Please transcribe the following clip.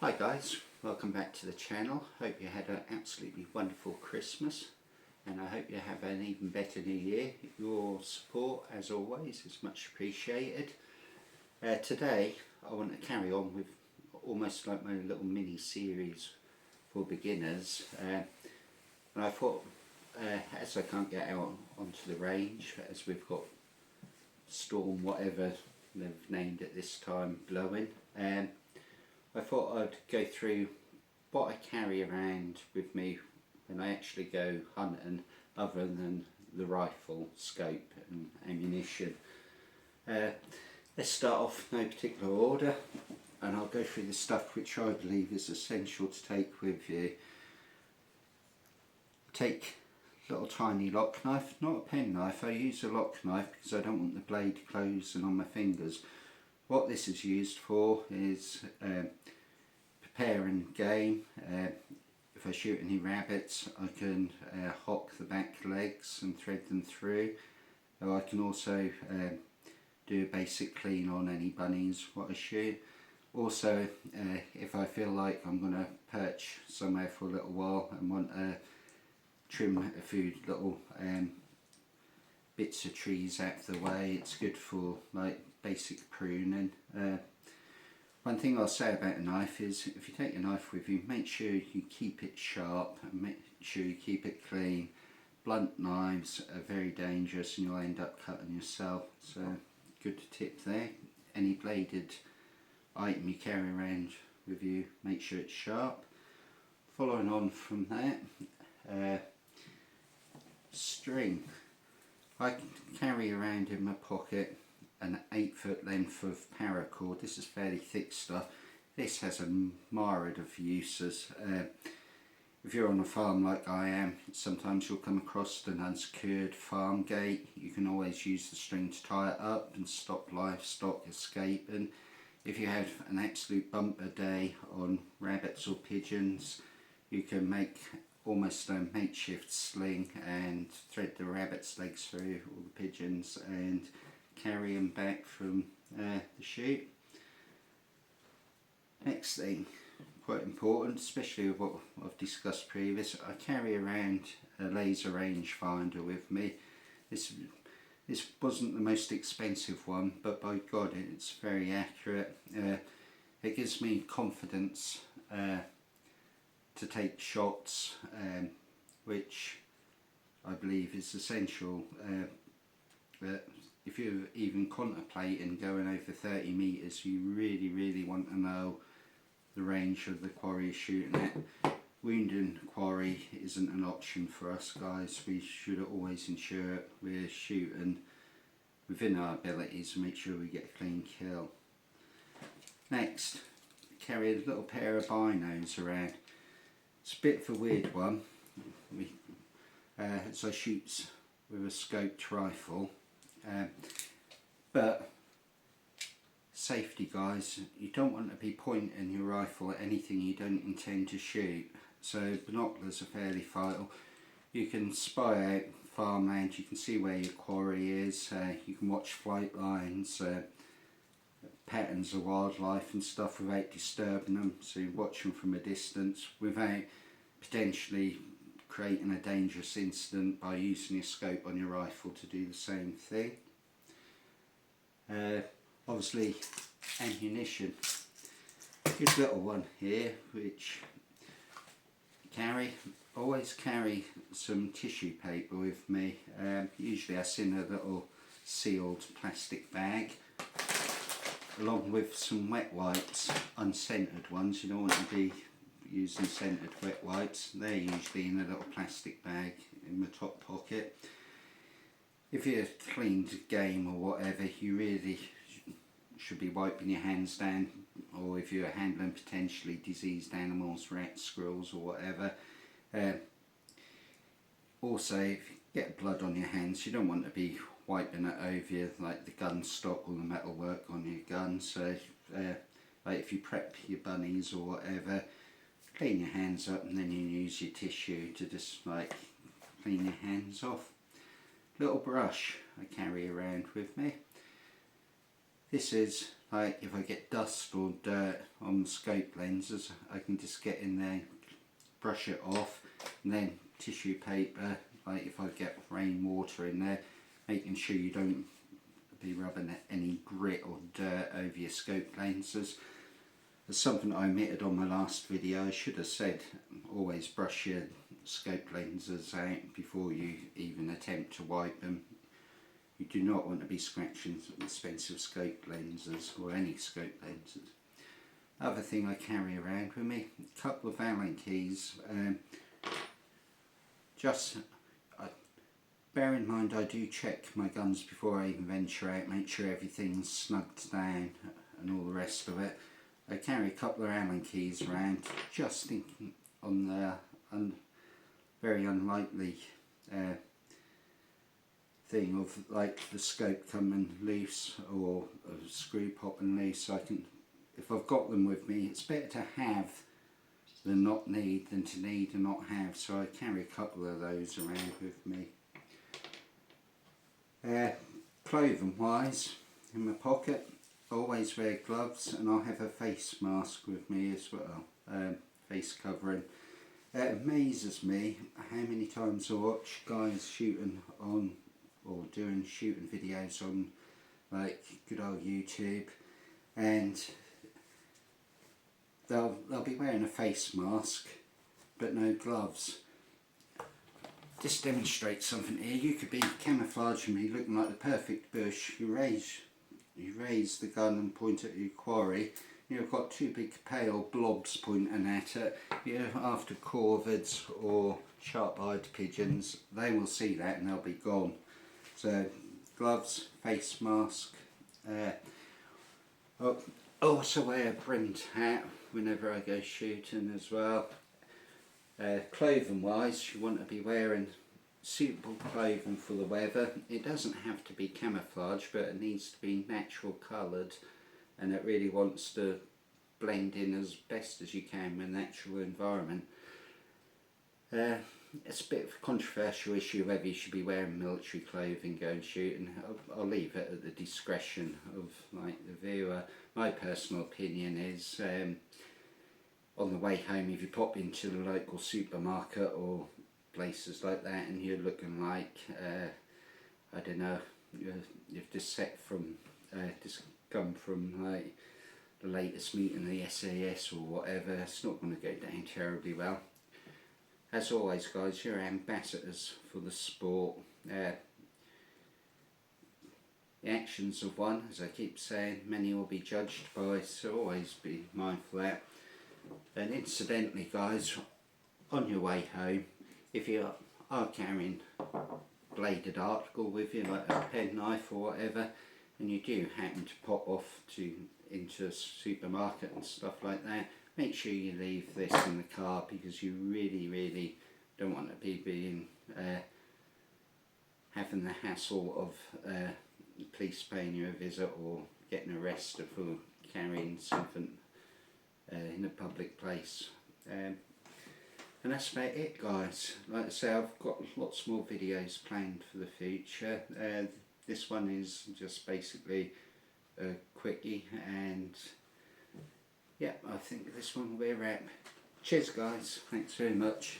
Hi guys, welcome back to the channel. Hope you had an absolutely wonderful Christmas and I hope you have an even better New Year. Your support as always is much appreciated. Today I want to carry on with almost like my little mini series for beginners, and I thought as I can't get out onto the range, as we've got storm whatever they've named it this time blowing, I thought I'd go through what I carry around with me when I actually go hunting, other than the rifle, scope and ammunition. Let's start off no particular order, and I'll go through the stuff which I believe is essential to take with you. Take a little tiny lock knife, not a pen knife. I use a lock knife because I don't want the blade closing on my fingers. What this is used for is preparing game. If I shoot any rabbits, I can hock the back legs and thread them through. Or I can also do a basic clean on any bunnies what I shoot. Also, if I feel like I'm going to perch somewhere for a little while and want to trim a few little bits of trees out of the way, it's good for like basic pruning. One thing I'll say about a knife is, if you take your knife with you, make sure you keep it sharp and make sure you keep it clean. Blunt knives are very dangerous and you'll end up cutting yourself, so good tip there. Any bladed item you carry around with you, make sure it's sharp. Following on from that, string. I carry around in my pocket an 8-foot length of paracord. This is fairly thick stuff. This has a myriad of uses. If you're on a farm like I am, sometimes you'll come across an unsecured farm gate. You can always use the string to tie it up and stop livestock escaping. If you have an absolute bumper day on rabbits or pigeons, you can make almost a makeshift sling and thread the rabbit's legs through, or the pigeons, and carry them back from the shoot. Next thing, quite important, especially with what I've discussed previous, I carry around a laser rangefinder with me. This wasn't the most expensive one, but by God it's very accurate. It gives me confidence to take shots, which I believe is essential. If you're even contemplating going over 30 metres, you really want to know the range of the quarry you're shooting at. Wounding quarry isn't an option for us guys. We should always ensure we're shooting within our abilities and make sure we get a clean kill. Next, carry a little pair of binos around. It's a bit of a weird one. As I shoot with a scoped rifle, but safety guys, you don't want to be pointing your rifle at anything you don't intend to shoot. So binoculars are fairly vital. You can spy out farmland, you can see where your quarry is, you can watch flight lines, patterns of wildlife and stuff without disturbing them, so you watch them from a distance without potentially creating a dangerous incident by using your scope on your rifle to do the same thing. Obviously ammunition, good little one here which always carry some tissue paper with me. Usually that's in a little sealed plastic bag, along with some wet wipes, unscented ones. You don't want to be using scented wet wipes. They're usually in a little plastic bag in the top pocket. If you're cleaned game or whatever, you really should be wiping your hands down, or if you're handling potentially diseased animals, rats, squirrels or whatever. Also, if you get blood on your hands, you don't want to be wiping it over you, like the gun stock or the metalwork on your gun. So like if you prep your bunnies or whatever, clean your hands up and then you use your tissue to just like clean your hands off. Little brush I carry around with me. This is like if I get dust or dirt on the scope lenses, I can just get in there, brush it off, and then tissue paper, like if I get rainwater in there, making sure you don't be rubbing any grit or dirt over your scope lenses. There's something I omitted on my last video. I should have said always brush your scope lenses out before you even attempt to wipe them. You do not want to be scratching expensive scope lenses or any scope lenses. Other thing I carry around with me, a couple of Allen keys. Bear in mind I do check my guns before I even venture out, make sure everything's snugged down and all the rest of it. I carry a couple of Allen keys around just thinking on the very unlikely thing of like the scope coming loose or a screw popping loose. So I can, if I've got them with me, it's better to have than not need than to need and not have. So I carry a couple of those around with me. Clothing wise, in my pocket, always wear gloves, and I'll have a face mask with me as well, face covering. It amazes me how many times I watch guys shooting on or doing shooting videos on like good old YouTube, and they'll be wearing a face mask but no gloves. Just demonstrate something here. You could be camouflaging me looking like the perfect bush. You raise the gun and point at your quarry. You've got two big pale blobs pointing at it. You're after corvids or sharp-eyed pigeons. They will see that and they'll be gone. So gloves, face mask. I also wear a brimmed hat whenever I go shooting as well. Clothing wise, you want to be wearing suitable clothing for the weather. It doesn't have to be camouflage, but it needs to be natural coloured, and it really wants to blend in as best as you can with the natural environment. It's a bit of a controversial issue whether you should be wearing military clothing going shooting. I'll leave it at the discretion of like the viewer. My personal opinion is on the way home, if you pop into the local supermarket or places like that and you're looking like, I don't know, you've just just come from like the latest meeting of the SAS or whatever, it's not going to go down terribly well. As always guys, you're ambassadors for the sport. The actions of one, as I keep saying, many will be judged by, so always be mindful of that. And incidentally guys, on your way home, if you are carrying bladed article with you, like a penknife or whatever, and you do happen to pop off into a supermarket and stuff like that, make sure you leave this in the car, because you really don't want to be being having the hassle of the police paying you a visit or getting arrested for carrying something in a public place. And that's about it guys. Like I say, I've got lots more videos planned for the future. This one is just basically a quickie, and yeah, I think this one will be a wrap. Cheers guys, thanks very much.